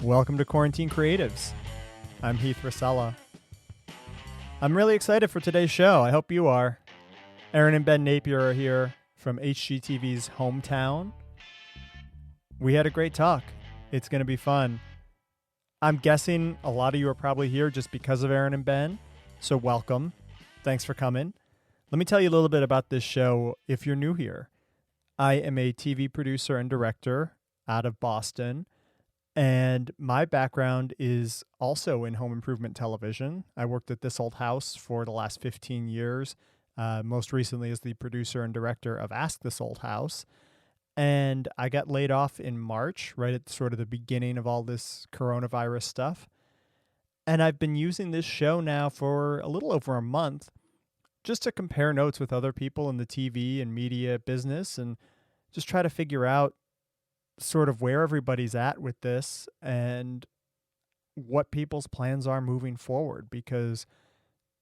Welcome to Quarantine Creatives. I'm Heath Racela. I'm really excited for today's show. I hope you are. Erin and Ben Napier are here from HGTV's Hometown. We had a great talk. It's going to be fun. I'm guessing a lot of you are probably here just because of Erin and Ben, so welcome. Thanks for coming. Let me tell you a little bit about this show if you're new here. I am a TV producer and director out of Boston. And my background is also in home improvement television. I worked at This Old House for the last 15 years, most recently as the producer and director of Ask This Old House. And I got laid off in March, right at sort of the beginning of all this coronavirus stuff. And I've been using this show now for a little over a month just to compare notes with other people in the TV and media business and just try to figure out sort of where everybody's at with this and what people's plans are moving forward, because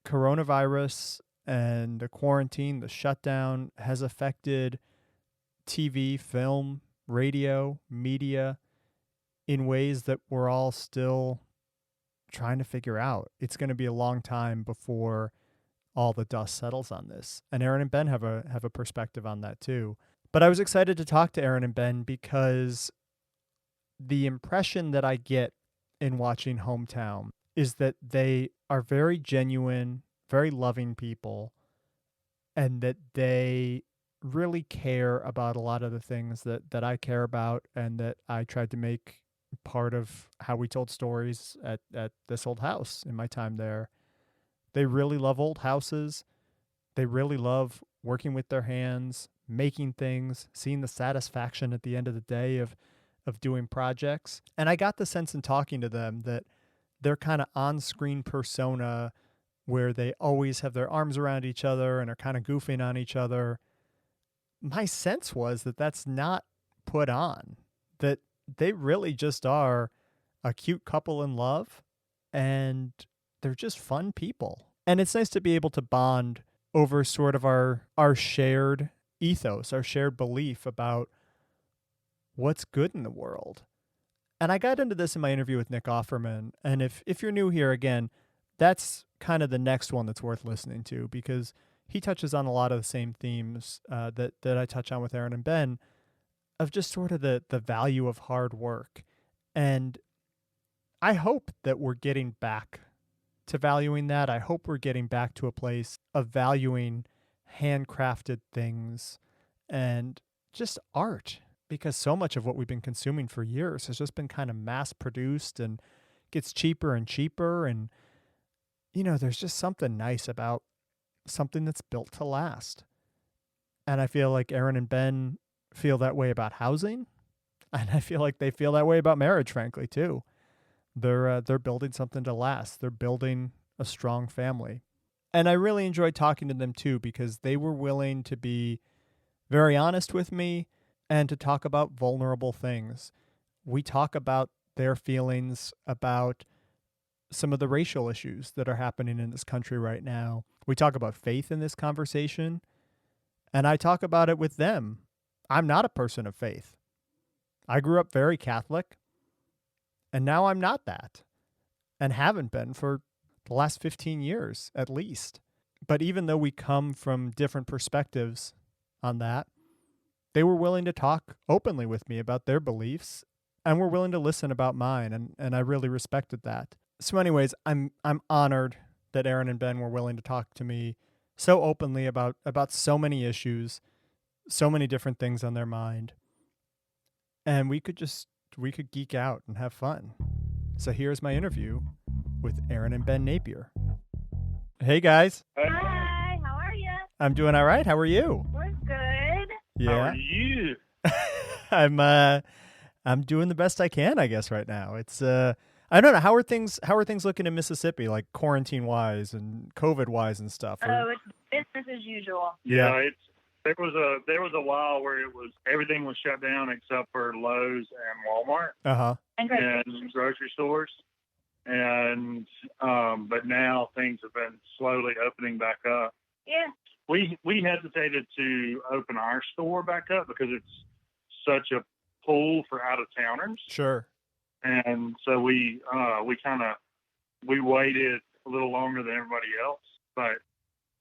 coronavirus and the quarantine, the shutdown has affected TV, film, radio, media in ways that we're all still trying to figure out. It's going to be a long time before all the dust settles on this. And Erin and Ben have a perspective on that too. But I was excited to talk to Erin and Ben because the impression that I get in watching Hometown is that they are very genuine, very loving people, and that they really care about a lot of the things that I care about and that I tried to make part of how we told stories at This Old House in my time there. They really love old houses. They really love working with their hands, making things, seeing the satisfaction at the end of the day of doing projects. And I got the sense in talking to them that their kind of on-screen persona where they always have their arms around each other and are kind of goofing on each other, my sense was that that's not put on, that they really just are a cute couple in love and they're just fun people. And it's nice to be able to bond over sort of our shared ethos, our shared belief about what's good in the world. And I got into this in my interview with Nick Offerman. And if you're new here, again, that's kind of the next one that's worth listening to, because he touches on a lot of the same themes that I touch on with Erin and Ben, of just sort of the value of hard work. And I hope that we're getting back to valuing that. I hope we're getting back to a place of valuing handcrafted things and just art, because so much of what we've been consuming for years has just been kind of mass produced and gets cheaper and cheaper. And, you know, there's just something nice about something that's built to last. And I feel like Erin and Ben feel that way about housing. And I feel like they feel that way about marriage, frankly, too. They're building something to last. They're building a strong family. And I really enjoyed talking to them too, because they were willing to be very honest with me and to talk about vulnerable things. We talk about their feelings about some of the racial issues that are happening in this country right now. We talk about faith in this conversation, and I talk about it with them. I'm not a person of faith. I grew up very Catholic, and now I'm not that, and haven't been for the last 15 years at least. But even though we come from different perspectives on that, they were willing to talk openly with me about their beliefs and were willing to listen about mine, and I really respected that. So anyways, I'm honored that Erin and Ben were willing to talk to me so openly about so many issues, so many different things on their mind. And we could geek out and have fun. So here's my interview with Erin and Ben Napier. Hey guys. Hi, how are you? I'm doing all right. How are you? We're good. Yeah. How are you? I'm doing the best I can, I guess, right now. It's I don't know, how are things looking in Mississippi, like quarantine wise and COVID wise and stuff? Oh, it's business as usual. Yeah, there was a while where everything was shut down except for Lowe's and Walmart And grocery stores. And but now things have been slowly opening back up. Yeah. We hesitated to open our store back up because it's such a pull for out of towners. Sure. And so we waited a little longer than everybody else, but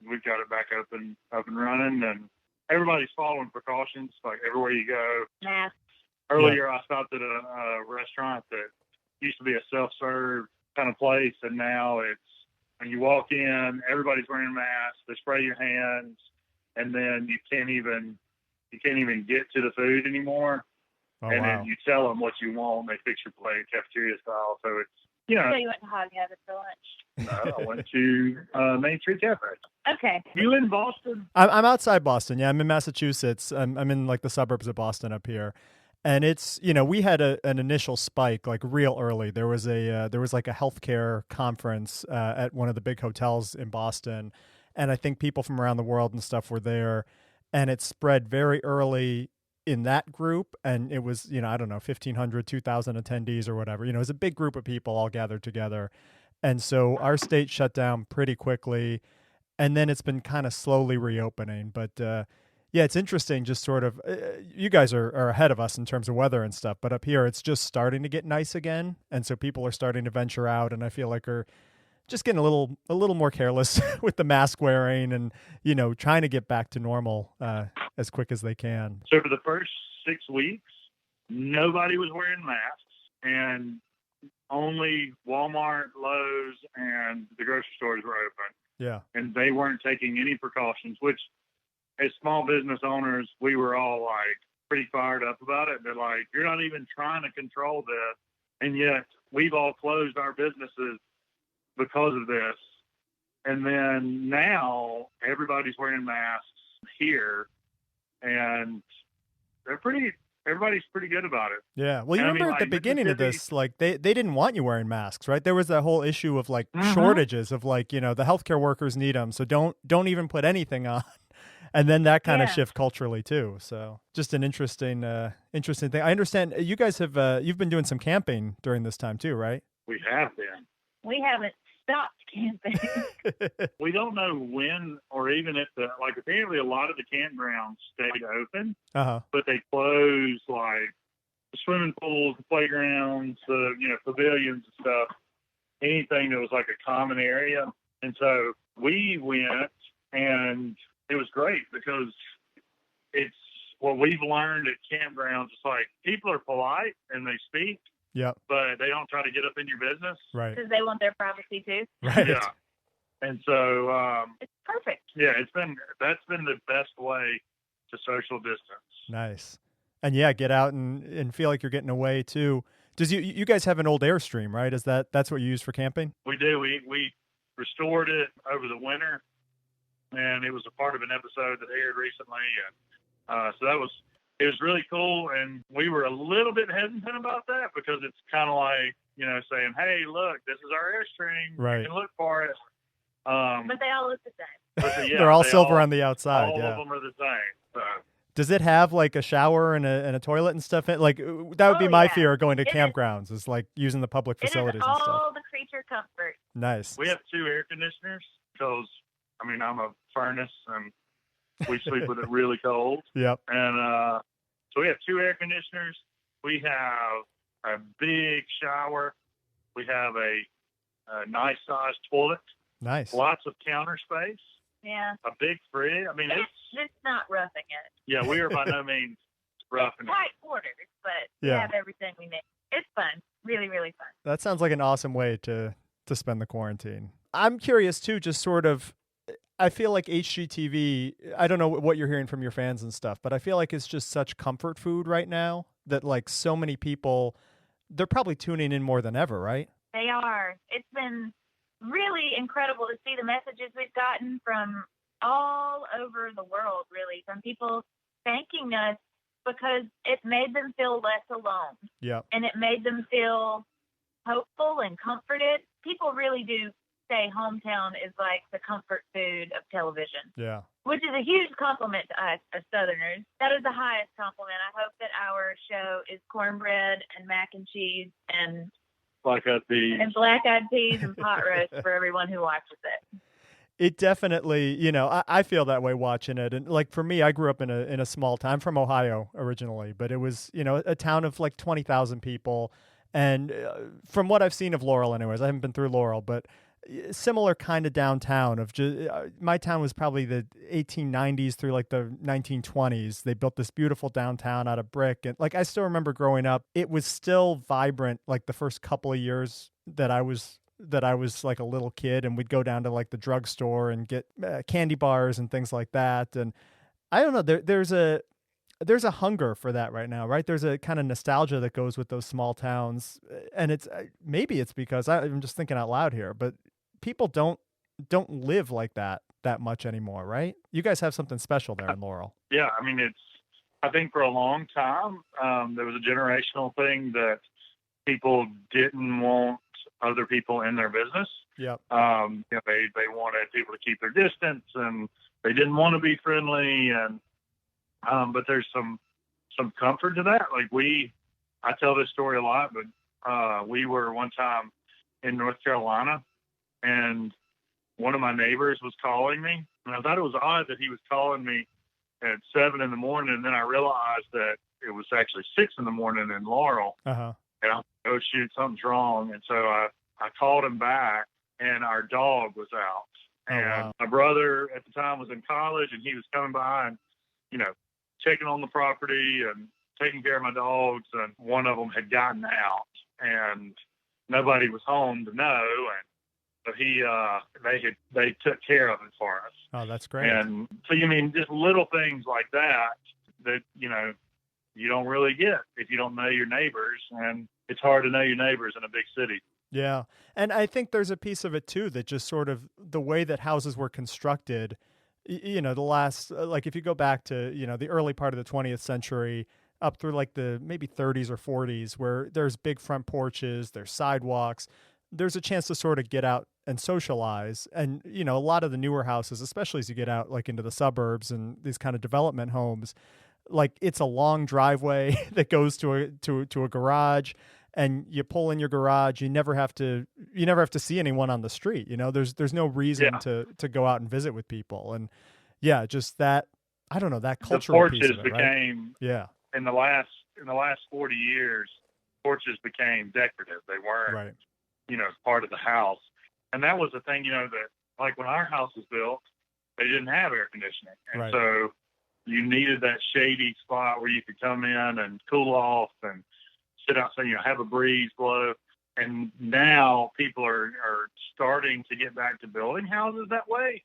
we've got it back up and running, and everybody's following precautions like everywhere you go. Masks. Earlier, I stopped at a restaurant that used to be a self-serve kind of place, and now it's when you walk in, everybody's wearing masks. They spray your hands, and then you can't even get to the food anymore. Oh, and wow. then you tell them what you want, they fix your plate cafeteria style. So it's So you went to Hog Habit for lunch? No, I went to Main Street Cafe. Okay. You live in Boston? I'm outside Boston. Yeah, I'm in Massachusetts. I'm in like the suburbs of Boston up here. And it's, we had an initial spike like real early. There was like a healthcare conference at one of the big hotels in Boston. And I think people from around the world and stuff were there. And it spread very early in that group. And it was, I don't know, 1,500, 2,000 attendees or whatever. It was a big group of people all gathered together. And so our state shut down pretty quickly. And then it's been kind of slowly reopening. But yeah, it's interesting just sort of, you guys are ahead of us in terms of weather and stuff, but up here it's just starting to get nice again. And so people are starting to venture out, and I feel like are just getting a little more careless with the mask wearing and, trying to get back to normal as quick as they can. So for the first 6 weeks, nobody was wearing masks, and only Walmart, Lowe's, and the grocery stores were open. Yeah. And they weren't taking any precautions, which as small business owners, we were all like pretty fired up about it. They're like, you're not even trying to control this. And yet we've all closed our businesses because of this. And then now everybody's wearing masks here, and everybody's pretty good about it. Yeah. Well, you And remember at the beginning of this, like they didn't want you wearing masks, right? There was that whole issue of like shortages of like, the healthcare workers need them. So don't even put anything on. And then that kind of shift culturally too. So just an interesting thing. I understand you guys have, you've been doing some camping during this time too, right? We have been. We haven't stopped camping. We don't know when or even if apparently a lot of the campgrounds stayed open, but they closed like the swimming pools, the playgrounds, the, pavilions and stuff, anything that was like a common area. And so we went, and it was great because it's what we've learned at campgrounds. It's like people are polite and they speak, but they don't try to get up in your business. Right. Because they want their privacy too. Right. Yeah. And so it's perfect. Yeah, that's been the best way to social distance. Nice. And yeah, get out and feel like you're getting away too. Does you guys have an old Airstream, right? That's what you use for camping? We do. We restored it over the winter, and it was a part of an episode that aired recently. And so it was really cool. And we were a little bit hesitant about that because it's kind of like, saying, hey, look, this is our Airstream. Right. You can look for it. But they all look the same. Yeah, they're all silver on the outside. All of them are the same. So. Does it have like a shower and a toilet and stuff? Like that would be my fear going to campgrounds is like using the public facilities and stuff. All the creature comfort. Nice. We have 2 air conditioners because, I'm a furnace and we sleep with it really cold. Yep. And so we have 2 air conditioners. We have a big shower. We have a nice sized toilet. Nice. Lots of counter space. Yeah. A big fridge. It's not roughing it. Yeah, we are by no means roughing it. Tight quarters, but we have everything we need. It's fun. Really, really fun. That sounds like an awesome way to spend the quarantine. I'm curious too, just sort of, I feel like HGTV, I don't know what you're hearing from your fans and stuff, but I feel like it's just such comfort food right now that like so many people, they're probably tuning in more than ever, right? They are. It's been really incredible to see the messages we've gotten from all over the world, really, from people thanking us because it made them feel less alone. Yeah. And it made them feel hopeful and comforted. People really do say hometown is like the comfort food of television. Yeah. Which is a huge compliment to us as Southerners. That is the highest compliment. I hope that our show is cornbread and mac and cheese and Black-eyed peas. And black-eyed peas and pot roast for everyone who watches it. It definitely, I feel that way watching it. And like for me, I grew up in a small town. I'm from Ohio originally, but it was, a town of like 20,000 people. And from what I've seen of Laurel anyways, I haven't been through Laurel, but similar kind of downtown of just, my town was probably the 1890s through like the 1920s. They built this beautiful downtown out of brick. And like, I still remember growing up, it was still vibrant. Like the first couple of years that I was like a little kid, and we'd go down to like the drugstore and get candy bars and things like that. And I don't know, there's a hunger for that right now, right? There's a kind of nostalgia that goes with those small towns. And it's, maybe it's because I'm just thinking out loud here, but people don't live like that much anymore, right? You guys have something special there in Laurel. Yeah. I mean, I think for a long time, there was a generational thing that people didn't want other people in their business. Yep. They wanted people to keep their distance, and they didn't want to be friendly. And, but there's some comfort to that. Like I tell this story a lot, but we were one time in North Carolina, and one of my neighbors was calling me, and I thought it was odd that he was calling me at 7 a.m. and then I realized that it was actually 6 a.m. in Laurel. Uh-huh. And I was like, oh shoot, something's wrong. And so I called him back, and our dog was out. And wow. My brother at the time was in college, and he was coming by and, checking on the property and taking care of my dogs. And one of them had gotten out, and nobody was home to know. And so they took care of it for us. Oh, that's great. And so, just little things like that, you don't really get if you don't know your neighbors. And it's hard to know your neighbors in a big city. Yeah. And I think there's a piece of it too, that just sort of the way that houses were constructed, the last, like if you go back to, the early part of the 20th century up through like the maybe 30s or 40s, where there's big front porches, there's sidewalks, there's a chance to sort of get out and socialize. And, a lot of the newer houses, especially as you get out like into the suburbs and these kind of development homes, like it's a long driveway that goes to a garage, and you pull in your garage. You never have to see anyone on the street. There's no reason to go out and visit with people. And yeah, just that, I don't know, that cultural piece of it, became, right? Yeah. In the last 40 years, porches became decorative. They weren't, right. Part of the house. And that was the thing, that like when our house was built, they didn't have air conditioning. And right. So you needed that shady spot where you could come in and cool off and sit outside, have a breeze blow. And now people are starting to get back to building houses that way,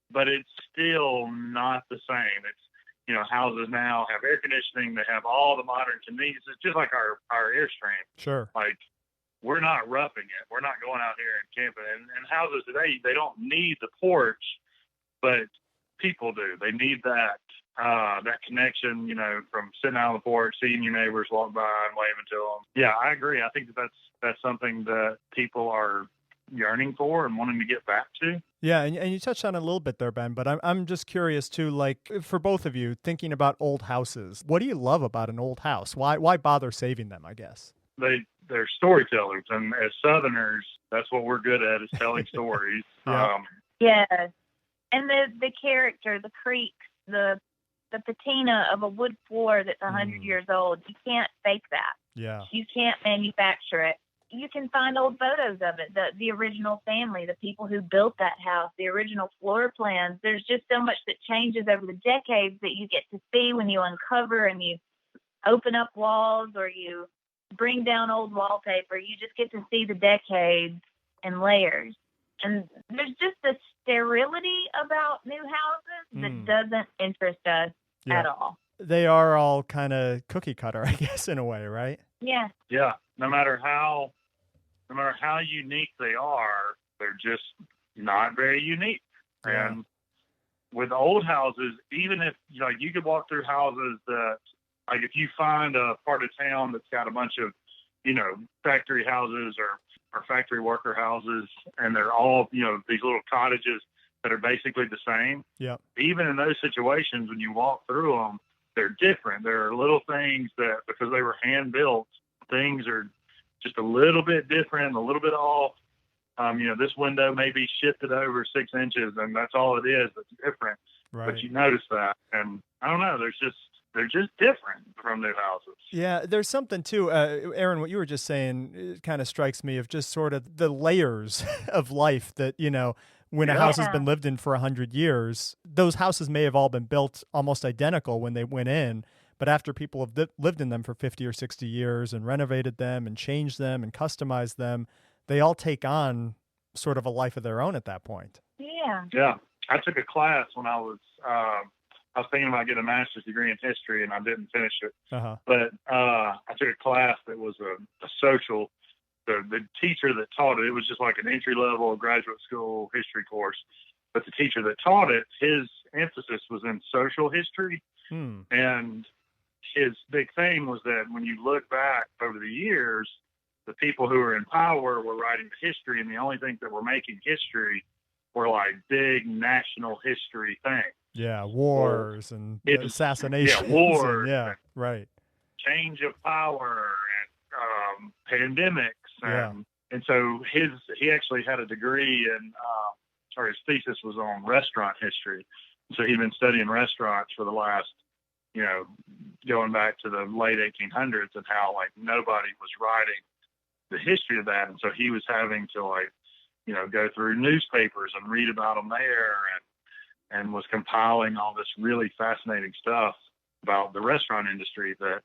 but it's still not the same. It's, houses now have air conditioning. They have all the modern conveniences, just like our Airstream. Sure. Like, we're not roughing it. We're not going out here and camping. And houses today, they don't need the porch, but people do. They need that connection, from sitting out on the porch, seeing your neighbors walk by and waving to them. Yeah, I agree. I think that's something that people are yearning for and wanting to get back to. Yeah, and you touched on it a little bit there, Ben, but I'm just curious too, like for both of you, thinking about old houses, what do you love about an old house? Why bother saving them, I guess? They're storytellers, and as Southerners, that's what we're good at, is telling stories. Yeah. Yes. And the character, the creaks, the patina of a wood floor that's 100 years old, you can't fake that. Yeah. You can't manufacture it. You can find old photos of it, the original family, the people who built that house, the original floor plans. There's just so much that changes over the decades that you get to see when you uncover and you open up walls or you bring down old wallpaper. You just get to see the decades and layers. And there's just a sterility about new houses that doesn't interest us at all. They are all kind of cookie cutter, I guess, in a way, right? Yeah. Yeah. No matter how unique they are, they're just not very unique. Yeah. And with old houses, even if you could walk through houses that, like, if you find a part of town that's got a bunch of factory houses or factory worker houses, and they're all these little cottages that are basically the same. Yeah. Even in those situations, when you walk through them, they're different. There are little things that, because they were hand built, things are just a little bit different, a little bit off. This window may be shifted over 6 inches, and that's all it is. It's different, Right. But you notice that, and I don't know. They're just different from new houses. Yeah, there's something too, Erin, what you were just saying, it kind of strikes me of just sort of the layers of life that, when a house has been lived in for 100 years, those houses may have all been built almost identical when they went in, but after people have lived in them for 50 or 60 years and renovated them and changed them and customized them, they all take on sort of a life of their own at that point. Yeah. Yeah. I took a class when I was thinking about getting a master's degree in history, and I didn't finish it. Uh-huh. But I took a class that was a social. The teacher that taught it was just like an entry-level graduate school history course. But the teacher that taught it, his emphasis was in social history. And his big thing was that when you look back over the years, the people who were in power were writing history, and the only things that were making history were like big national history things. Yeah, wars and assassinations. Yeah, wars. Right. Change of power and pandemics. And so he actually had a degree in, or his thesis was on restaurant history. So he'd been studying restaurants for the last, going back to the late 1800s, and how like nobody was writing the history of that. And so he was having to go through newspapers and read about them there, and was compiling all this really fascinating stuff about the restaurant industry that,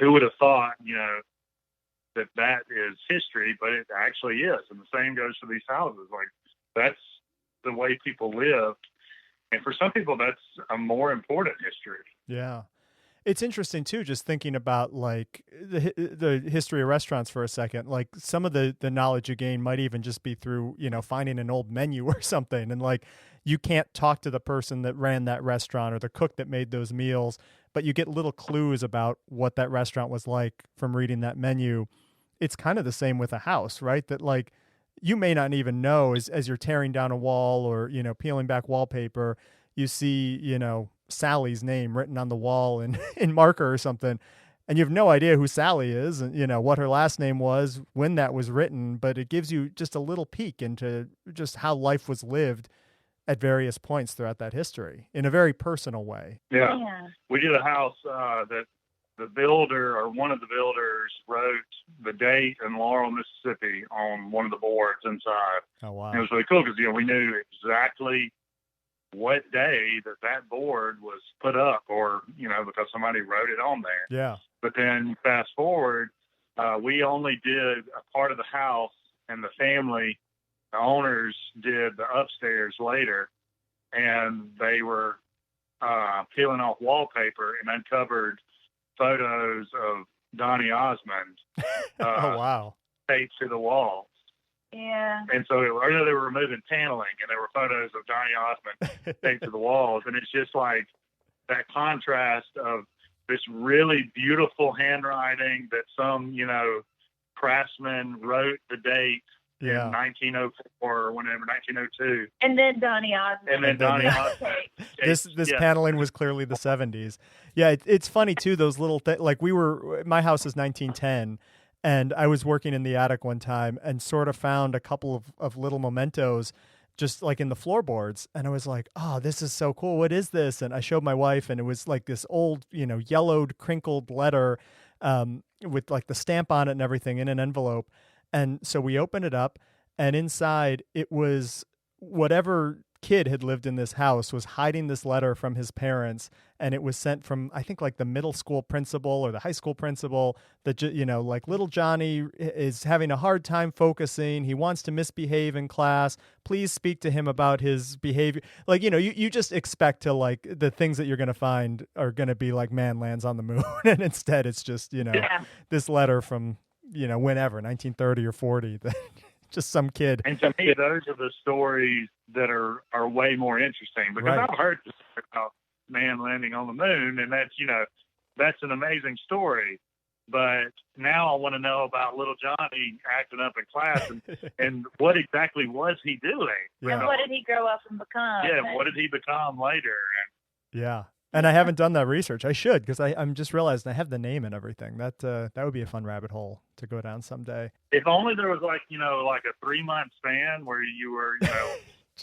who would have thought, that is history, but it actually is. And the same goes for these houses. Like, that's the way people lived. And for some people, that's a more important history. Yeah. It's interesting too, just thinking about like the history of restaurants for a second. Like some of the knowledge you gain might even just be through, finding an old menu or something. And like, you can't talk to the person that ran that restaurant or the cook that made those meals, but you get little clues about what that restaurant was like from reading that menu. It's kind of the same with a house, right? That like, you may not even know as you're tearing down a wall or, peeling back wallpaper, you see, Sally's name written on the wall in marker or something, and you have no idea who Sally is and what her last name was, when that was written, but it gives you just a little peek into just how life was lived at various points throughout that history in a very personal way. Yeah. We did a house that the builder or one of the builders wrote the date in Laurel, Mississippi on one of the boards inside. Oh, wow. And it was really cool because, we knew exactly what day that board was put up, or, because somebody wrote it on there. Yeah. But then fast forward, we only did a part of the house, and the family, the owners, did the upstairs later, and they were peeling off wallpaper and uncovered photos of Donny Osmond. Oh, wow. Taped to the walls. Yeah. And so they were removing paneling, and there were photos of Donny Osmond taped to the walls. And it's just like that contrast of this really beautiful handwriting that some, craftsman wrote the date in 1904 or whenever, 1902. And then Donny Osmond. This paneling was clearly the 70s. Yeah, it's funny too, those little like my house is 1910, and I was working in the attic one time and sort of found a couple of little mementos just like in the floorboards. And I was like, oh, this is so cool. What is this? And I showed my wife, and it was like this old, yellowed, crinkled letter with like the stamp on it and everything in an envelope. And so we opened it up, and inside it was whatever kid had lived in this house was hiding this letter from his parents, and it was sent from, I think, like the middle school principal or the high school principal, that, like, little Johnny is having a hard time focusing. He wants to misbehave in class. Please speak to him about his behavior. Like, you just expect to, like, the things that you're going to find are going to be like man lands on the moon. And instead it's just, this letter from, whenever, 1930 or 40, that just some kid. And to me, those are the stories that are way more interesting, because right. I've heard about man landing on the moon, and that's, that's an amazing story. But now I want to know about little Johnny acting up in class, and what exactly was he doing? Yeah. And what did he grow up and become? Yeah, what did he become later? Yeah. And I haven't done that research. I should, because I'm just realizing I have the name and everything. That would be a fun rabbit hole to go down someday. If only there was like a 3-month span where you were,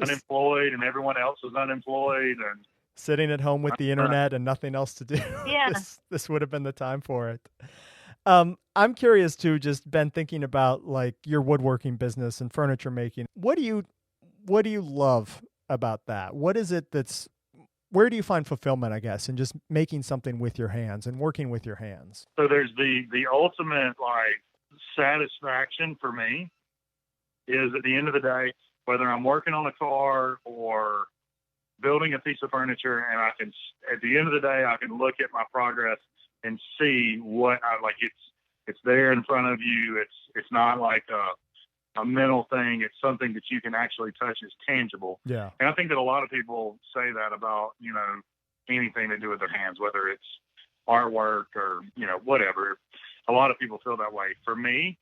unemployed and everyone else was unemployed, and Sitting at home with the internet and nothing else to do. Yeah. This would have been the time for it. I'm curious too, just been thinking about like your woodworking business and furniture making. What do you love about that? What is it where do you find fulfillment, I guess, in just making something with your hands and working with your hands? So there's the ultimate like satisfaction for me is at the end of the day, whether I'm working on a car or building a piece of furniture, and I can, at the end of the day, I can look at my progress and see what I like. It's there in front of you. It's not like a mental thing. It's something that you can actually touch. It's tangible. Yeah. And I think that a lot of people say that about, anything they do with their hands, whether it's artwork or, whatever. A lot of people feel that way. For me,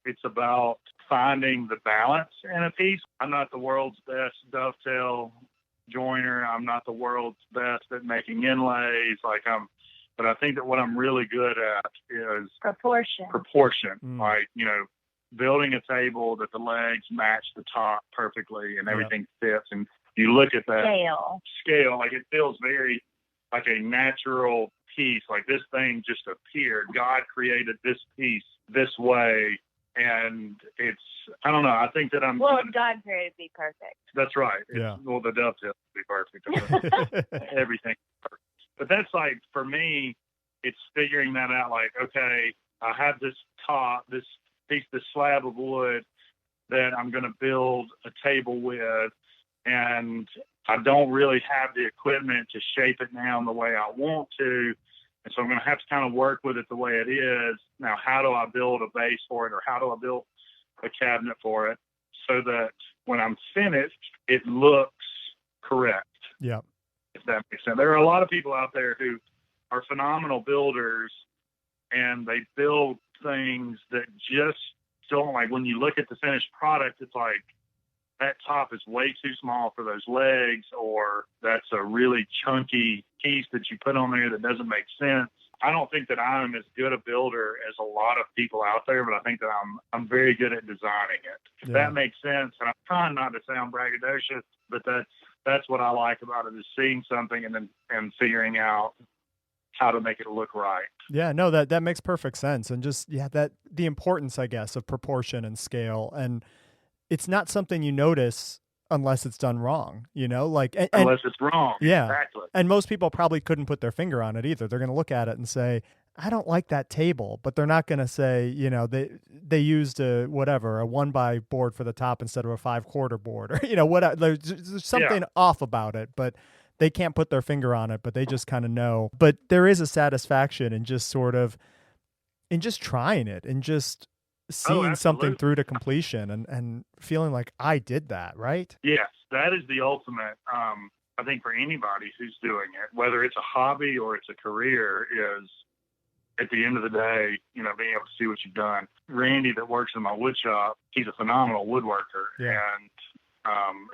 it's about finding the balance in a piece. I'm not the world's best dovetail joiner. I'm not the world's best at making inlays. But I think that what I'm really good at is proportion. Like, building a table that the legs match the top perfectly and everything fits. And you look at that scale, like it feels very like a natural piece. Like this thing just appeared. God created this piece this way. And I don't know. I think that God created to be perfect. That's right. Well, the dovetail to be perfect. Everything. But that's like, for me, it's figuring that out. Like, okay, I have this slab of wood that I'm going to build a table with, and I don't really have the equipment to shape it down the way I want to. And so I'm going to have to kind of work with it the way it is. Now, how do I build a base for it, or how do I build a cabinet for it so that when I'm finished, it looks correct? Yeah. If that makes sense. There are a lot of people out there who are phenomenal builders, and they build things that just don't, like, when you look at the finished product, it's like that top is way too small for those legs, or that's a really chunky piece that you put on there that doesn't make sense. I don't think that I'm as good a builder as a lot of people out there, but I think that I'm very good at designing it. If that makes sense. And I'm trying not to sound braggadocious, but that's what I like about it, is seeing something and figuring out how to make it look right. Yeah, no, that makes perfect sense. And just, the importance, I guess, of proportion and scale. And it's not something you notice unless it's done wrong, unless it's wrong. Yeah. Exactly. And most people probably couldn't put their finger on it either. They're going to look at it and say, I don't like that table, but they're not going to say, they used a 1x board for the top instead of a 5/4 board, or, whatever. There's something off about it, but they can't put their finger on it, but they just kind of know. But there is a satisfaction in just trying it and just seeing something through to completion and feeling like I did that, right? Yes, that is the ultimate, I think, for anybody who's doing it, whether it's a hobby or it's a career, is at the end of the day, being able to see what you've done. Randy, that works in my wood shop, he's a phenomenal woodworker. Yeah. And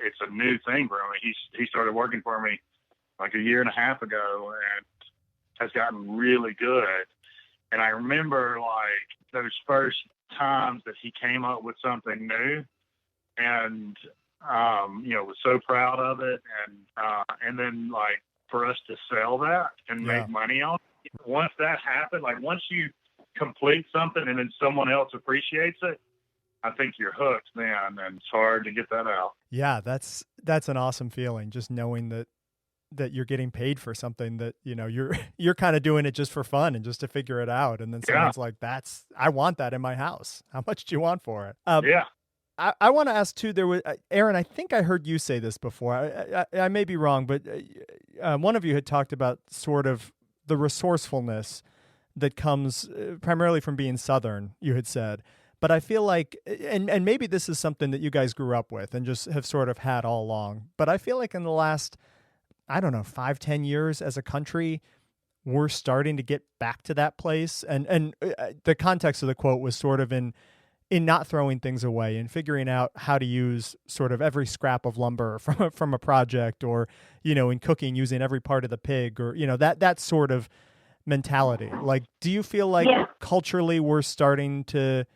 it's a new thing for him. He started working for me like a year and a half ago and has gotten really good. And I remember like those first times that he came up with something new and, was so proud of it. And then like for us to sell that and make money on it. Once that happened, like once you complete something and then someone else appreciates it, I think you're hooked then, and it's hard to get that out. Yeah, that's an awesome feeling, just knowing that you're getting paid for something that, you're kind of doing it just for fun and just to figure it out. And then someone's like, I want that in my house. How much do you want for it? I want to ask too, there was, Erin, I think I heard you say this before. I may be wrong, but one of you had talked about sort of the resourcefulness that comes primarily from being Southern, you had said. But I feel like, and maybe this is something that you guys grew up with and just have sort of had all along, but I feel like in the last, 5-10 years as a country, we're starting to get back to that place. And the context of the quote was sort of in not throwing things away and figuring out how to use sort of every scrap of lumber from a project, or, in cooking, using every part of the pig, or, that sort of mentality. Like, do you feel like culturally we're starting to,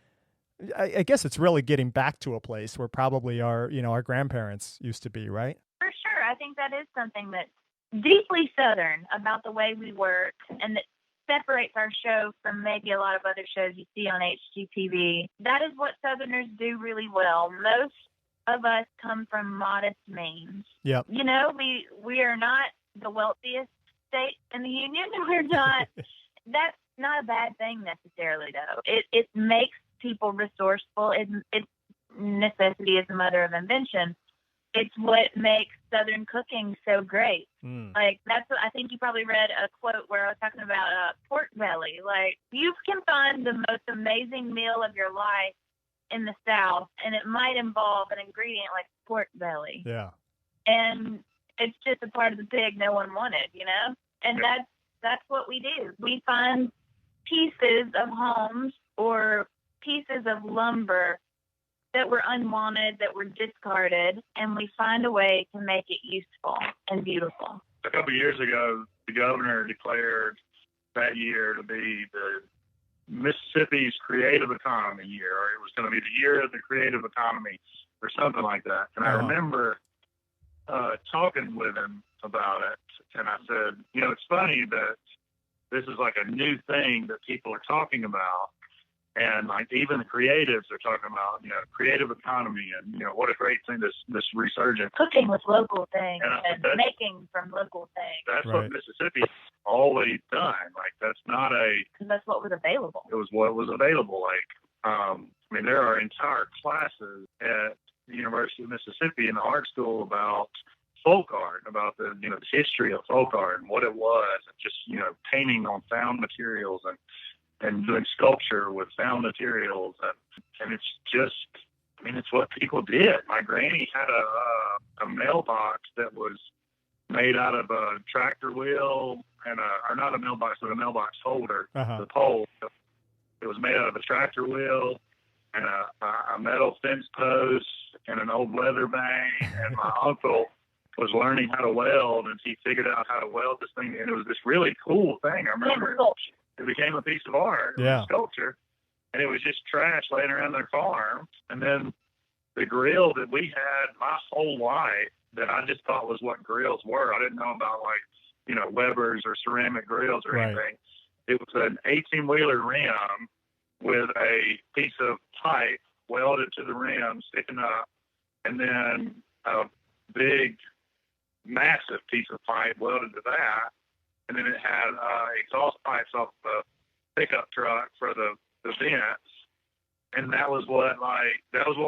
I guess it's really getting back to a place where probably our grandparents used to be, right? For sure. I think that is something that deeply Southern about the way we work, and that separates our show from maybe a lot of other shows you see on HGTV. That is what Southerners do really well. Most of us come from modest means. Yep. You know, we are not the wealthiest state in the union. We're not. That's not a bad thing necessarily, though. It makes people resourceful. It necessity is the mother of invention. It's what makes Southern cooking so great. Like, that's what I think you probably read a quote where I was talking about pork belly. Like, you can find the most amazing meal of your life in the South, and it might involve an ingredient like pork belly. Yeah. And it's just a part of the pig no one wanted, you know? And that's what we do. We find pieces of homes or pieces of lumber that were unwanted, that were discarded, and we find a way to make it useful and beautiful. A couple of years ago, the governor declared that year to be the Mississippi's Creative Economy Year, or it was going to be the year of the creative economy, or something like that. And I remember talking with him about it, and I said, you know, it's funny that this is like a new thing that people are talking about. And like even the creatives are talking about, you know, creative economy and, you know, what a great thing this resurgence. Cooking with local things and making from local things. That's what Mississippi has always done. Like that's not because that's what was available. It was what was available. Like, I mean, there are entire classes at the University of Mississippi in the art school about folk art, about the, you know, the history of folk art and what it was, and just, you know, painting on found materials and doing sculpture with found materials. And it's just, I mean, it's what people did. My granny had a mailbox that was made out of a tractor wheel and or not a mailbox, but a mailbox holder, the pole. It was made out of a tractor wheel and a metal fence post and an old leather bang. And my uncle was learning how to weld, and he figured out how to weld this thing. And it was this really cool thing. I remember it became a piece of art, sculpture, and it was just trash laying around their farm. And then the grill that we had my whole life that I just thought was what grills were. I didn't know about, like, you know, Weber's or ceramic grills or anything. It was an 18-wheeler rim with a piece of pipe welded to the rim, sticking up, and then a big, massive piece of pipe welded to that. And then it had exhaust pipes off the pickup truck for the vents. And that was what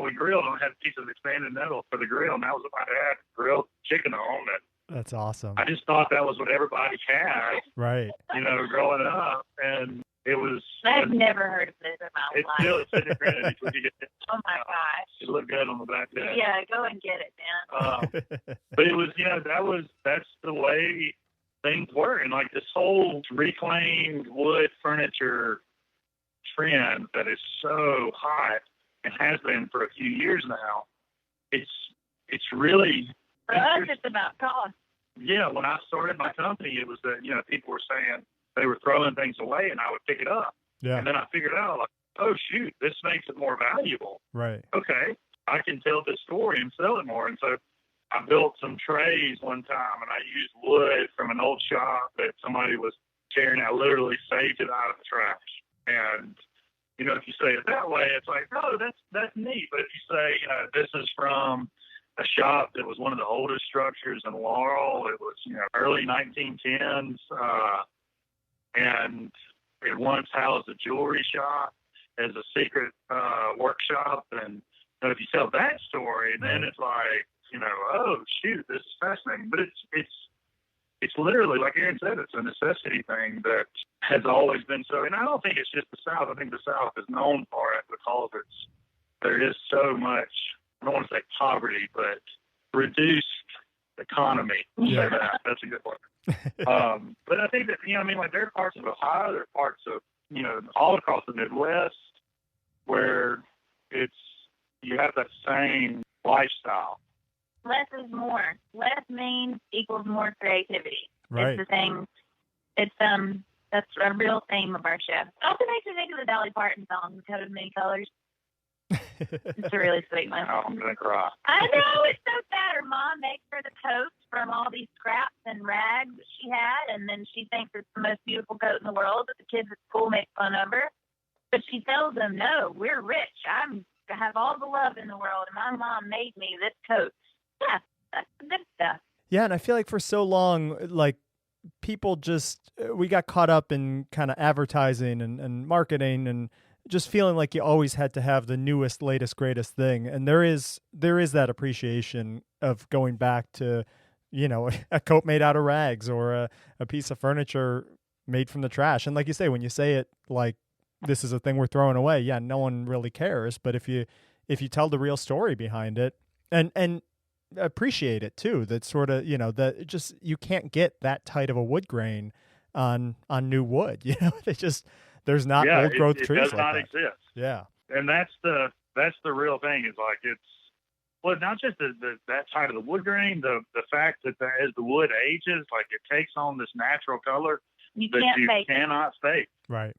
we grilled on. It had a piece of expanded metal for the grill, and that was what my dad grilled chicken on. And that's awesome. I just thought that was what everybody had, right? You know, growing up, and it was. I've never heard of this in my life. Still it's in granted. Oh my gosh! It looked good on the back there. Yeah, go and get it, man. But it was, you know, that's the way things were, and like this whole reclaimed wood furniture trend that is so hot and has been for a few years now. It's really for us. It's about cost. Yeah, when I started my company, it was that, you know, people were saying they were throwing things away, and I would pick it up. Yeah. And then I figured out, like, oh shoot, this makes it more valuable. Right. Okay, I can tell this story and sell it more. And so I built some trays one time, and I used wood from an old shop that somebody was tearing out, literally saved it out of the trash. And, you know, if you say it that way, it's like, oh, that's neat. But if you say, you know, this is from a shop that was one of the oldest structures in Laurel, it was, you know, early 1910s, and it once housed a jewelry shop as a secret workshop. And you know, if you tell that story, then it's like, you know, oh shoot, this is fascinating. But it's literally, like Erin said, it's a necessity thing that has always been so. And I don't think it's just the South. I think the South is known for it because there is so much, I don't want to say poverty, but reduced economy. Yeah. That's a good word. But I think that, you know, I mean, like there are parts of Ohio, there are parts of, you know, all across the Midwest where you have that same lifestyle. Less is more. Less means equals more creativity. Right. It's the thing. It's that's a real theme of our show. It also makes me think of the Dolly Parton song, "Coat of Many Colors." It's a really sweet one. Oh, I'm going to cry. I know, it's so sad. Her mom makes her the coats from all these scraps and rags that she had, and then she thinks it's the most beautiful coat in the world, but the kids at school make fun of her. But she tells them, no, we're rich. I have all the love in the world, and my mom made me this coat. Yeah, that's the good stuff. Yeah, and I feel like for so long, like, people we got caught up in kind of advertising and marketing and just feeling like you always had to have the newest, latest, greatest thing. And there is that appreciation of going back to, a coat made out of rags or a piece of furniture made from the trash. And like you say, when you say it like this is a thing we're throwing away, yeah, no one really cares. But if you tell the real story behind it and appreciate it too, that sort of, that just, you can't get that tight of a wood grain on new wood. There's not old growth trees. It does not exist. Yeah. And that's the real thing, is like, not just that side of the wood grain, the fact that as the wood ages, like, it takes on this natural color that you cannot fake. Right.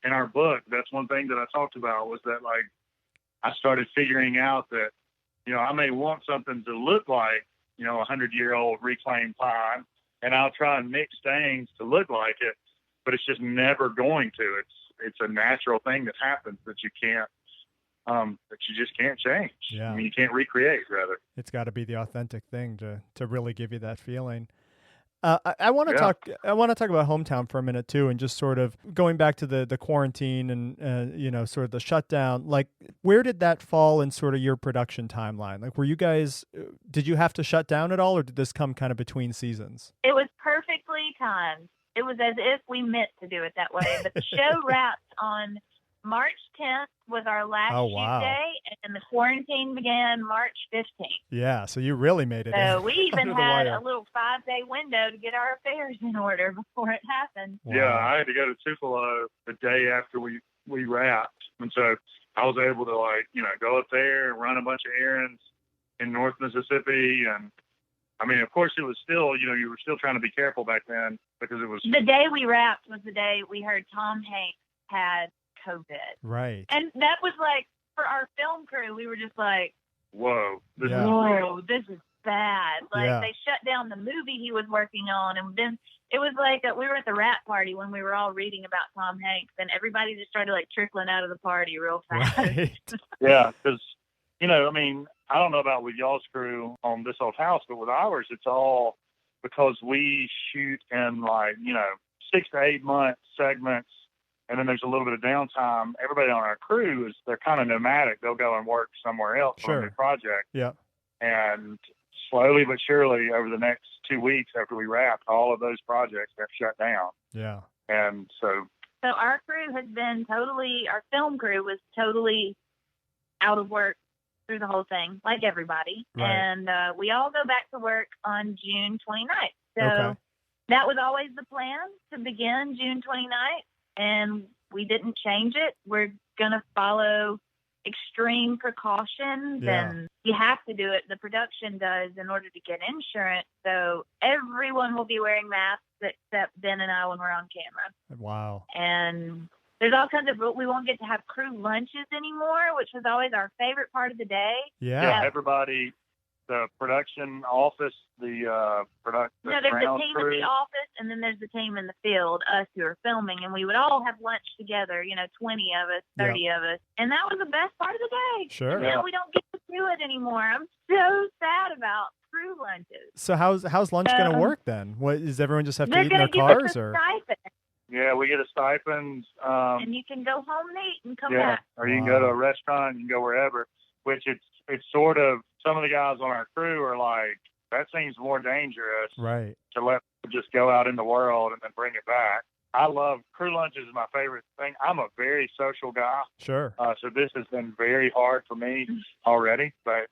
In our book, that's one thing that I talked about, was that, like, I started figuring out that, I may want something to look like, 100-year-old reclaimed pine, and I'll try and mix things to look like it, but it's just never going to. It's a natural thing that happens that you can't, that you just can't change. Yeah. I mean, you can't recreate, rather. It's got to be the authentic thing to really give you that feeling. I want to talk about Hometown for a minute too, and just sort of going back to the quarantine and sort of the shutdown. Like, where did that fall in sort of your production timeline? Like, did you have to shut down at all, or did this come kind of between seasons? It was perfectly timed. It was as if we meant to do it that way. But the show wrapped on March 10th was our last shoot day, and the quarantine began March 15th. Yeah, so you really made it. So we even had a little 5-day window to get our affairs in order before it happened. Wow. Yeah, I had to go to Tupelo the day after we wrapped, and so I was able to go up there and run a bunch of errands in North Mississippi. And I mean, of course, it was still, you were still trying to be careful back then, because it was the day we wrapped was the day we heard Tom Hanks had COVID. Right. And that was like, for our film crew, we were just like, whoa, this is bad. Like, they shut down the movie he was working on. And then it was like, we were at the wrap party when we were all reading about Tom Hanks, and everybody just started trickling out of the party real fast. Right. Yeah, because, I mean, I don't know about with y'all's crew on This Old House, but with ours, it's all because we shoot in 6 to 8 month segments. And then there's a little bit of downtime. Everybody on our crew they're kind of nomadic. They'll go and work somewhere else on a new project. Yeah. And slowly but surely, over the next 2 weeks after we wrapped, all of those projects got shut down. Yeah. And so our crew has been our film crew was totally out of work through the whole thing, like everybody. Right. And we all go back to work on June 29th. So that was always the plan, to begin June 29th. And we didn't change it. We're going to follow extreme precautions, and you have to do it. The production does, in order to get insurance. So everyone will be wearing masks except Ben and I when we're on camera. Wow. And there's all kinds of, we won't get to have crew lunches anymore, which was always our favorite part of the day. Yeah. Everybody, the production office, there's the team crew. in the office, and then there's the team in the field, us who are filming, and we would all have lunch together, 20 of us, 30 of us, and that was the best part of the day. Sure. And now we don't get to do it anymore. I'm so sad about crew lunches. So how's lunch going to work then? What, does everyone just have to eat in their cars, or? Stipend. Yeah, we get a stipend. And you can go home and eat and come back. Or you can go to a restaurant, you can go wherever, which it's sort of, some of the guys on our crew are like, that seems more dangerous. Right. To let them just go out in the world and then bring it back. I love crew lunches is my favorite thing. I'm a very social guy. Sure. So this has been very hard for me already, but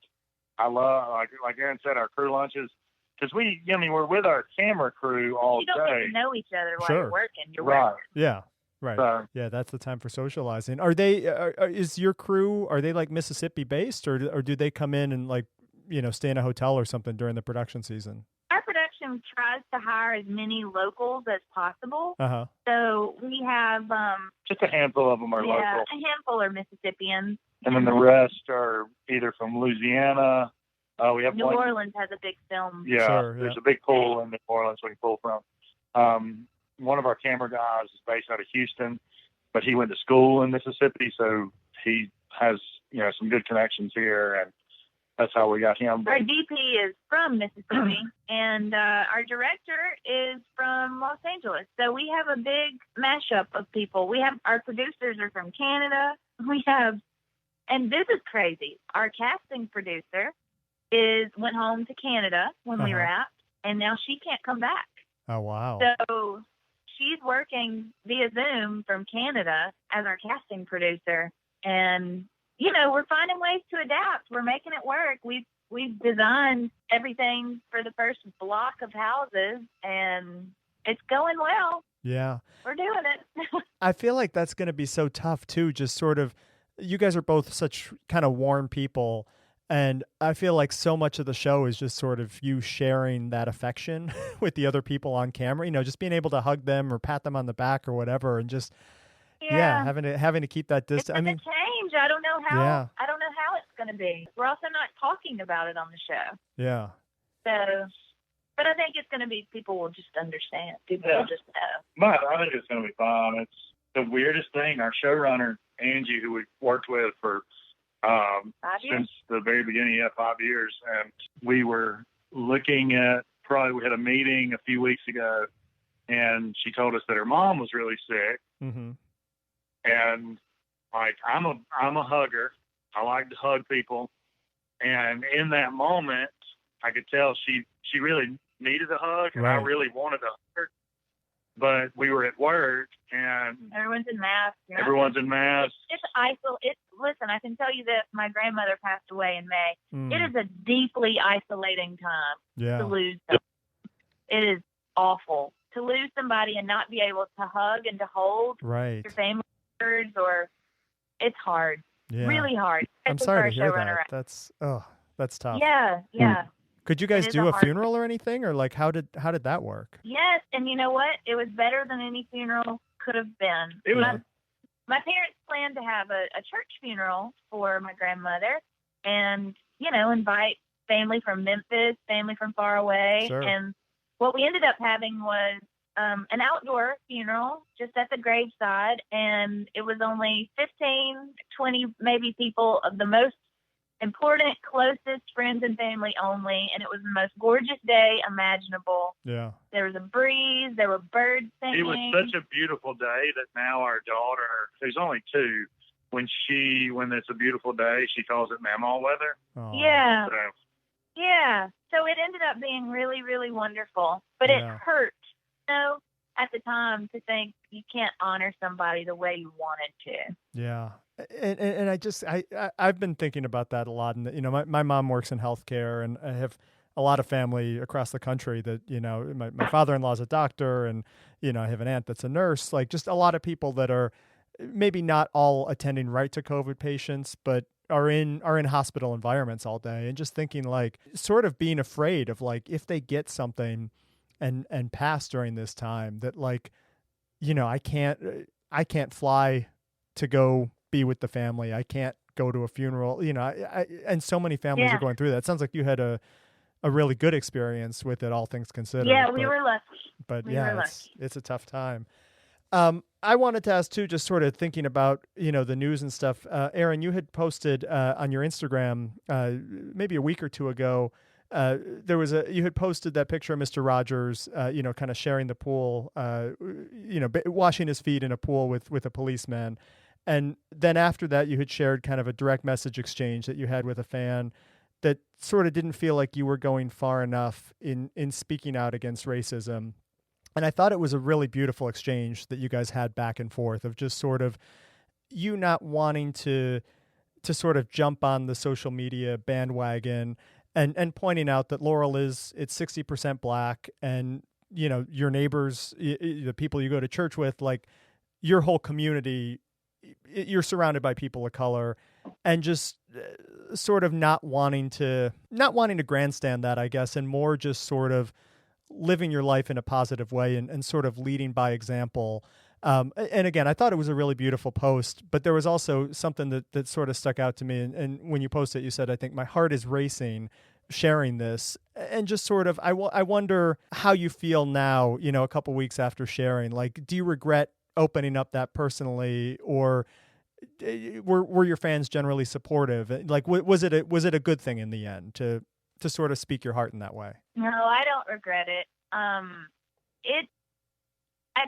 I love, like Erin said, our crew lunches, because we're with our camera crew all day. You don't get to know each other while you're working. You're right. working. Yeah. Right. So, yeah, that's the time for socializing. Are they? Is your crew? Are they like Mississippi based, or do they come in and stay in a hotel or something during the production season? Our production tries to hire as many locals as possible. Uh-huh. So we have just a handful of them are local. A handful are Mississippians. and then the rest are either from Louisiana. We have New Orleans has a big film. Yeah, sure, there's a big pool in New Orleans we can pull from. One of our camera guys is based out of Houston, but he went to school in Mississippi, so he has some good connections here, and that's how we got him. Our DP is from Mississippi, and our director is from Los Angeles. So we have a big mashup of people. We have our producers are from Canada. And this is crazy. Our casting producer went home to Canada when we wrapped, and now she can't come back. Oh, wow. So she's working via Zoom from Canada as our casting producer, and we're finding ways to adapt. We're making it work. We've designed everything for the first block of houses, and it's going well. Yeah. We're doing it. I feel like that's going to be so tough too. Just sort of, you guys are both such kind of warm people. And I feel like so much of the show is just sort of you sharing that affection with the other people on camera, just being able to hug them or pat them on the back or whatever. And just, having to keep that distance. It's change. I don't know how it's going to be. We're also not talking about it on the show. Yeah. So, but I think it's going to be, people will just understand. People will just know. But I think it's going to be fun. It's the weirdest thing. Our showrunner, Angie, who we worked with for since the very beginning, 5 years. And we were looking at, we had a meeting a few weeks ago, and she told us that her mom was really sick. Mm-hmm. And I'm a hugger. I like to hug people. And in that moment, I could tell she really needed a hug, and I really wanted to hug her. But we were at work, and everyone's in masks. Listen, I can tell you this: my grandmother passed away in May. It is a deeply isolating time to lose somebody. It is awful to lose somebody and not be able to hug and to hold your family members, or it's hard, really hard. I'm sorry to hear that. That's tough. Yeah. Could you guys do a funeral or anything, or how did that work? Yes, and you know what? It was better than any funeral could have been. My parents planned to have a church funeral for my grandmother, and invite family from Memphis, family from far away. Sure. And what we ended up having was an outdoor funeral just at the graveside, and it was only 15, 20 maybe people of the most important, closest friends and family only, and it was the most gorgeous day imaginable. Yeah. There was a breeze, there were birds singing. It was such a beautiful day that now our daughter, who's only 2, when it's a beautiful day, she calls it Mamaw weather. Oh. Yeah. So it ended up being really, really wonderful, but it hurt, at the time, to think you can't honor somebody the way you wanted to. Yeah. And I've been thinking about that a lot. And, my mom works in healthcare, and I have a lot of family across the country that, my father-in-law's a doctor, and, I have an aunt that's a nurse, just a lot of people that are maybe not all attending right to COVID patients, but are in hospital environments all day, and just thinking sort of being afraid of if they get something and pass during this time, that I can't fly to go be with the family. I can't go to a funeral, and so many families are going through that. It sounds like you had a really good experience with it, all things considered. Yeah, we were lucky. But it's a tough time. I wanted to ask too, just sort of thinking about, the news and stuff. Erin, you had posted on your Instagram maybe a week or two ago, you had posted that picture of Mr. Rogers, kind of sharing the pool, washing his feet in a pool with a policeman. And then after that, you had shared kind of a direct message exchange that you had with a fan that sort of didn't feel like you were going far enough in speaking out against racism. And I thought it was a really beautiful exchange that you guys had back and forth, of just sort of you not wanting to sort of jump on the social media bandwagon, and pointing out that Laurel it's 60% Black, and, your neighbors, the people you go to church with, your whole community, you're surrounded by people of color, and just sort of not wanting to grandstand that, I guess, and more just sort of living your life in a positive way, and sort of leading by example. And again, I thought it was a really beautiful post, but there was also something that sort of stuck out to me. And when you posted it, you said, I think my heart is racing sharing this, and just sort of, I wonder how you feel now, a couple weeks after sharing. Like, do you regret opening up that personally, or were your fans generally supportive? Like, was it a good thing in the end to sort of speak your heart in that way? No, I don't regret it. I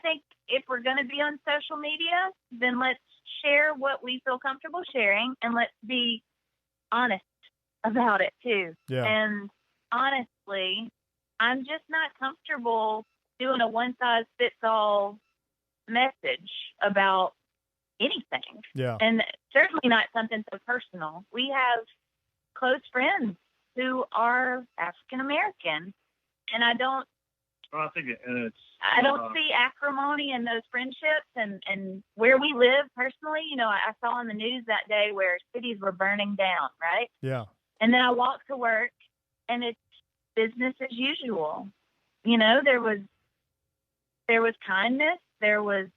think if we're going to be on social media, then let's share what we feel comfortable sharing, and let's be honest about it too. Yeah. And honestly, I'm just not comfortable doing a one-size-fits-all message about anything. Yeah. And certainly not something so personal. We have close friends who are African American, and I don't see acrimony in those friendships, and where we live personally. I saw on the news that day where cities were burning down, right? Yeah. And then I walked to work, and it's business as usual. There was kindness, there was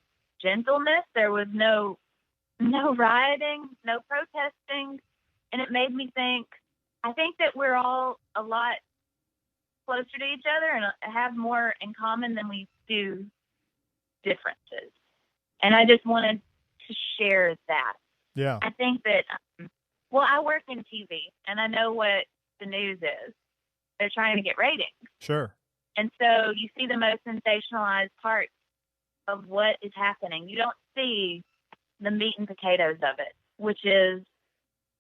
gentleness, there was no rioting, no protesting, and it made me think. I think that we're all a lot closer to each other and have more in common than we do differences. And I just wanted to share that. Yeah. I think that, I work in TV, and I know what the news is. They're trying to get ratings. Sure. And so you see the most sensationalized parts of what is happening. You don't see the meat and potatoes of it, which is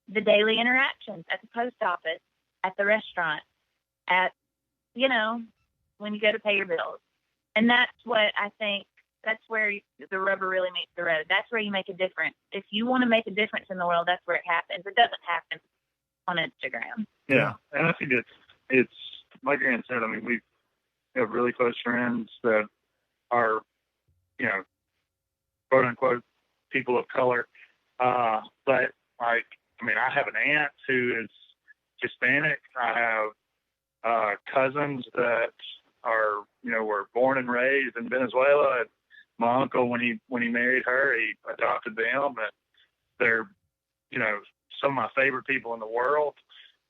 the daily interactions at the post office, at the restaurant, at, when you go to pay your bills. And that's what I think, that's where the rubber really meets the road. That's where you make a difference. If you want to make a difference in the world, that's where it happens. It doesn't happen on Instagram. Yeah. And I think it's like Erin said, I mean, we have really close friends that are, quote unquote, people of color. But I have an aunt who is Hispanic. I have cousins that are, were born and raised in Venezuela. And my uncle, when he married her, he adopted them, and they're, some of my favorite people in the world.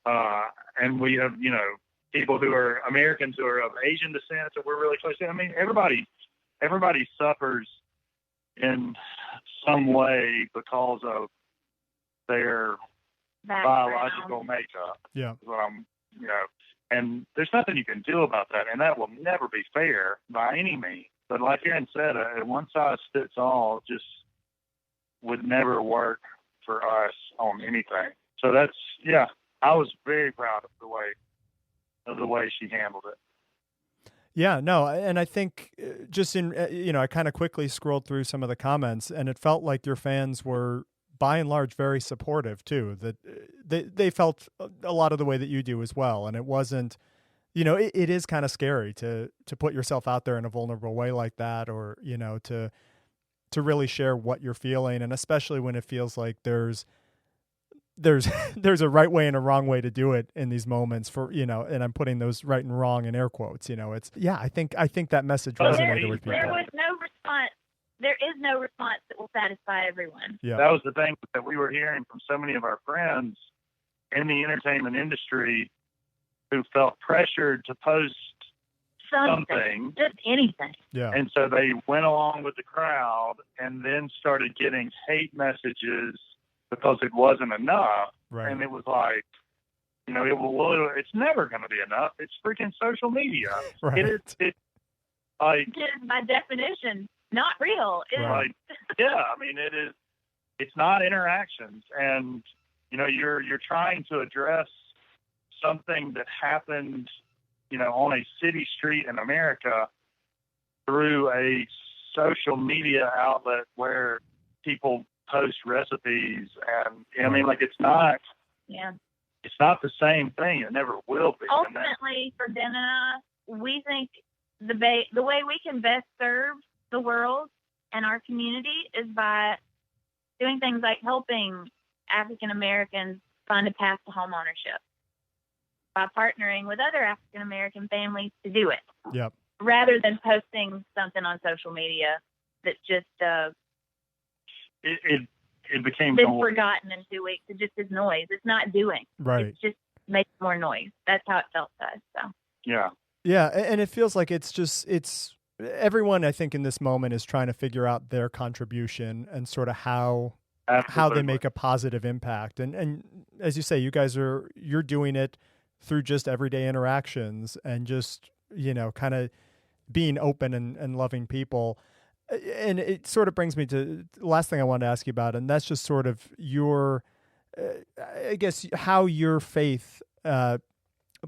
And we have, people who are Americans who are of Asian descent that we're really close to. I mean, everybody suffers in some way because of their biological makeup. Yeah. And there's nothing you can do about that, and that will never be fair by any means. But like Erin said, a one-size-fits-all just would never work for us on anything. So I was very proud of the way she handled it. Yeah, no, and I think just in, I kind of quickly scrolled through some of the comments, and it felt like your fans were, by and large, very supportive too. That they felt a lot of the way that you do as well, and it wasn't, it is kind of scary to put yourself out there in a vulnerable way like that, or to really share what you're feeling, and especially when it feels like there's a right way and a wrong way to do it in these moments for, and I'm putting those right and wrong in air quotes, I think that message resonated with people. There was no response. There is no response that will satisfy everyone. Yeah. That was the thing that we were hearing from so many of our friends in the entertainment industry who felt pressured to post something. Just anything. Yeah. And so they went along with the crowd and then started getting hate messages because it wasn't enough. Right. And it was like, it's never going to be enough. It's freaking social media. Right. It's like, it is by definition not real. Right. It is. It's not interactions, and you're trying to address something that happened, on a city street in America through a social media outlet where people post recipes, and it's not. Yeah. It's not the same thing. It never will be. Ultimately, for Ben and I, we think the way we can best serve the world and our community is by doing things like helping African Americans find a path to home ownership, by partnering with other African American families to do it. Yep. Rather than posting something on social media that just it became been forgotten in 2 weeks. It just is noise. It's not doing. Right. It's just making more noise. That's how it felt to us. So. Yeah. Yeah, and it feels like it's everyone, I think, in this moment is trying to figure out their contribution and sort of how they make a positive impact. And as you say, you guys you're doing it through just everyday interactions and just, kind of being open and loving people. And it sort of brings me to the last thing I wanted to ask you about, and that's just sort of your, I guess, how your faith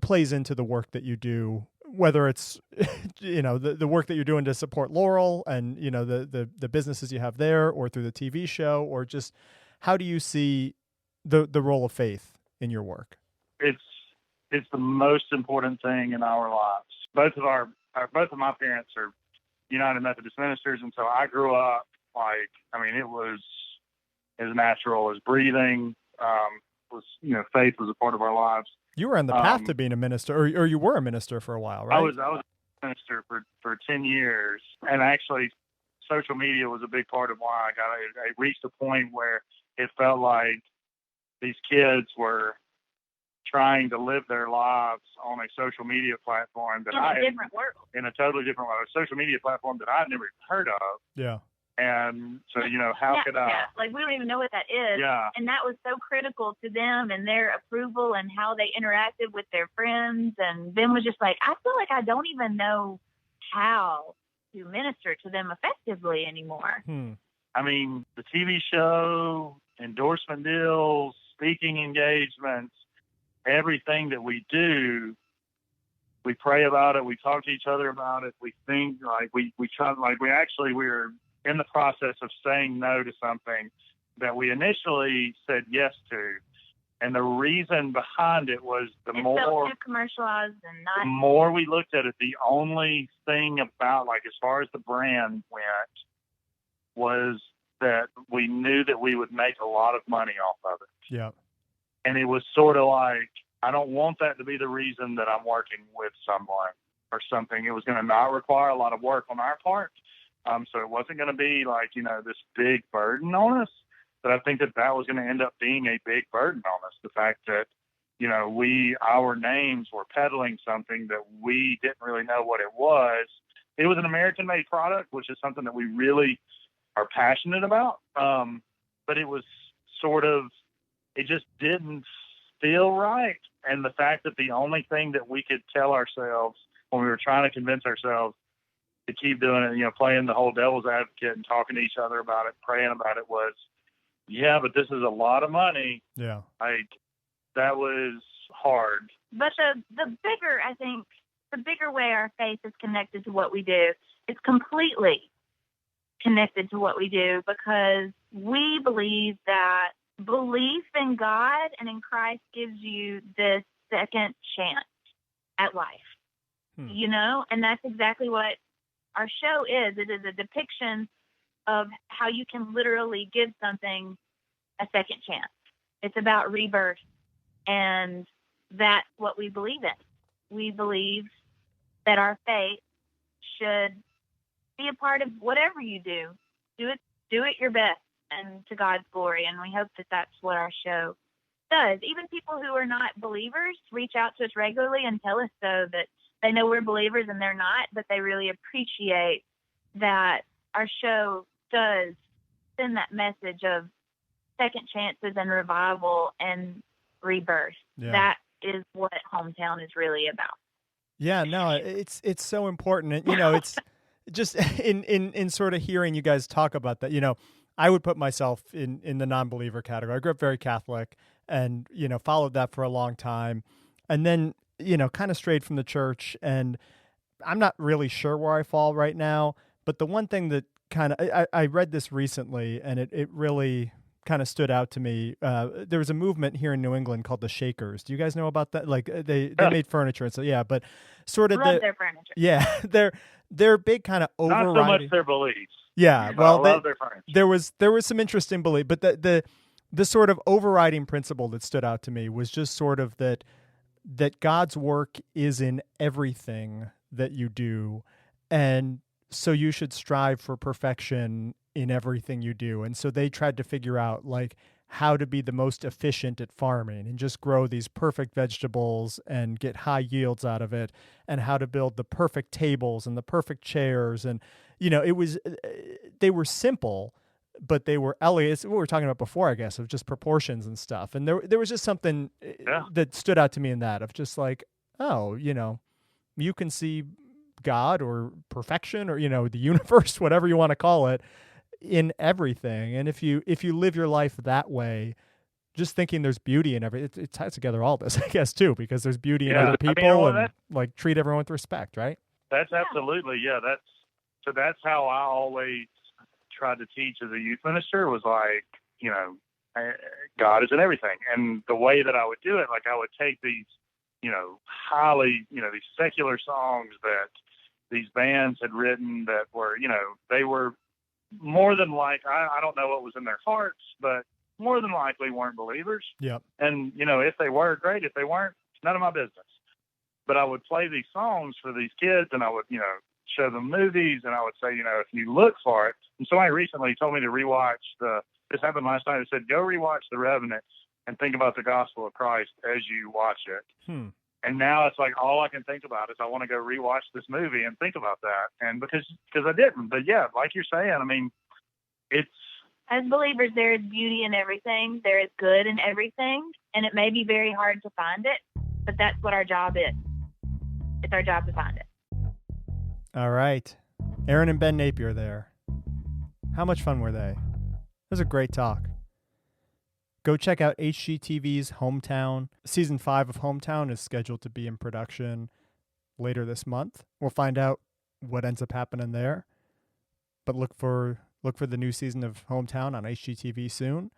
plays into the work that you do, whether it's, the work that you're doing to support Laurel and, the businesses you have there, or through the TV show, or just how do you see the role of faith in your work? It's the most important thing in our lives. Both of my parents are United Methodist ministers, and so I grew up it was as natural as breathing. Faith was a part of our lives. You were on the path to being a minister, or you were a minister for a while, right? I was a minister for 10 years, and actually social media was a big part of why I reached a point where it felt like these kids were trying to live their lives on a social media platform that in a totally different world, a social media platform that I'd never heard of. Yeah. And so, how could I? Yeah, like we don't even know what that is. Yeah. And that was so critical to them and their approval and how they interacted with their friends. And Ben was just like, I feel like I don't even know how to minister to them effectively anymore. I mean, the TV show, endorsement deals, speaking engagements, everything that we do, we pray about it. We talk to each other about it. We think we're in the process of saying no to something that we initially said yes to. And the reason behind it was felt too commercialized and not. The more we looked at it, the only thing about, as far as the brand went, was that we knew that we would make a lot of money off of it. Yeah. And it was sort of like, I don't want that to be the reason that I'm working with someone or something. It was going to not require a lot of work on our part. So it wasn't going to be this big burden on us. But I think that was going to end up being a big burden on us. The fact that, our names were peddling something that we didn't really know what it was. It was an American-made product, which is something that we really are passionate about. But it was it just didn't feel right. And the fact that the only thing that we could tell ourselves when we were trying to convince ourselves to keep doing it, playing the whole devil's advocate and talking to each other about it, praying about it, was, yeah, but this is a lot of money. Yeah. That was hard. But the bigger way our faith is connected to what we do, it's completely connected to what we do, because we believe that belief in God and in Christ gives you this second chance at life, and that's exactly what our show is. It is a depiction of how you can literally give something a second chance. It's about rebirth, and that's what we believe in. We believe that our faith should be a part of whatever you do. Do it your best and to God's glory, and we hope that that's what our show does. Even people who are not believers reach out to us regularly and tell us so, that they know we're believers and they're not, but they really appreciate that our show does send that message of second chances and revival and rebirth. Yeah. That is what Hometown is really about. Yeah, no, it's so important. And, it's just in sort of hearing you guys talk about that, I would put myself in the non-believer category. I grew up very Catholic and, followed that for a long time. And then, kind of strayed from the church, and I'm not really sure where I fall right now. But the one thing that I read this recently, and it really kind of stood out to me. There was a movement here in New England called the Shakers. Do you guys know about that? Like they made furniture and so, yeah, but sort of love their furniture. Yeah. They're big kind of overriding. Not so much their beliefs. Yeah. Well, I love their furniture. There was some interesting belief, but the sort of overriding principle that stood out to me was just sort of that God's work is in everything that you do. And so you should strive for perfection in everything you do. And so they tried to figure out like how to be the most efficient at farming and just grow these perfect vegetables and get high yields out of it, and how to build the perfect tables and the perfect chairs. And, they were simple, but they were elegant. It's what we were talking about before, I guess, of just proportions and stuff. And there was just something that stood out to me in that, of just like, oh, you can see God or perfection or, the universe, whatever you want to call it, in everything. And if you live your life that way, just thinking there's beauty in everything, it ties together all this, I guess, too, because there's beauty in other people, and like treat everyone with respect, right? That's absolutely, that's how I always tried to teach as a youth minister, was like, God is in everything. And the way that I would do it, like I would take these, highly, these secular songs that these bands had written that were, they were more than like, I don't know what was in their hearts, but more than likely weren't believers. Yep. And, if they were, great. If they weren't, it's none of my business. But I would play these songs for these kids, and I would, show them movies, and I would say, if you look for it. And somebody recently told me to rewatch this happened last night. It said, go rewatch The Revenant and think about the gospel of Christ as you watch it. And now it's like all I can think about is I want to go rewatch this movie and think about that. And because I didn't. But yeah, like you're saying, I mean, it's, as believers, there is beauty in everything. There is good in everything. And it may be very hard to find it, but that's what our job is. It's our job to find it. All right. Erin and Ben Napier there. How much fun were they? It was a great talk. Go check out HGTV's Hometown. Season 5 of Hometown is scheduled to be in production later this month. We'll find out what ends up happening there. But look for the new season of Hometown on HGTV soon.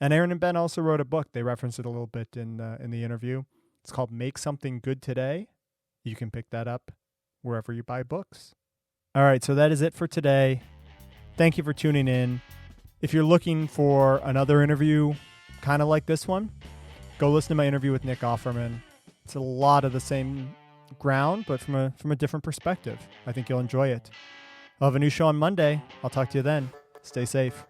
And Erin and Ben also wrote a book. They referenced it a little bit in the interview. It's called Make Something Good Today. You can pick that up wherever you buy books. All right, so that is it for today. Thank you for tuning in. If you're looking for another interview kind of like this one, go listen to my interview with Nick Offerman. It's a lot of the same ground, but from a different perspective. I think you'll enjoy it. I'll have a new show on Monday. I'll talk to you then. Stay safe.